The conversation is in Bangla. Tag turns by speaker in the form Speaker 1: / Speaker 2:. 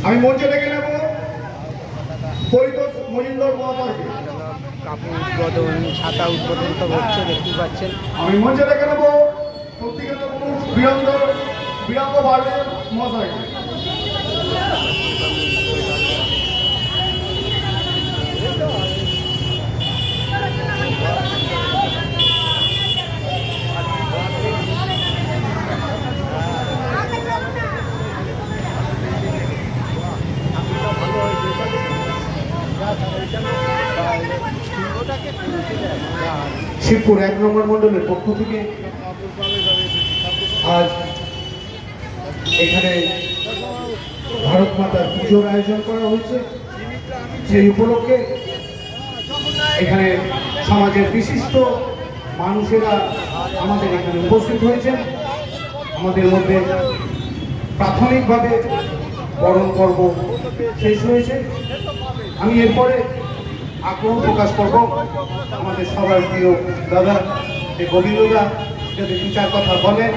Speaker 1: আমি মঞ্চে ডেকে নেব পরিতোষ মজুমদার মহাশয়কে।
Speaker 2: কাপড় উদ্বোধন, ছাতা উদ্বোধন তো হচ্ছে, দেখতে পাচ্ছেন।
Speaker 1: আমি মঞ্চে ডেকে নেব সত্যিকার পুরুষ বীরাঙ্গ বাড়বে মহাশয়কে। শিবপুর 1 নম্বর মণ্ডলের পক্ষ থেকে আজ এখানে ভারত মাতার পুজোর আয়োজন করা হয়েছে। সেই উপলক্ষে এখানে সমাজের বিশিষ্ট মানুষেরা আমাদের এখানে উপস্থিত হয়েছেন। আমাদের মধ্যে প্রাথমিকভাবে বরণ পর্ব শেষ হয়েছে। আমি এরপরে আগ্রহ প্রকাশ করব আমাদের সবার প্রিয় দাদা গোবিন্দদা যদি 2-4 কথা বলেন।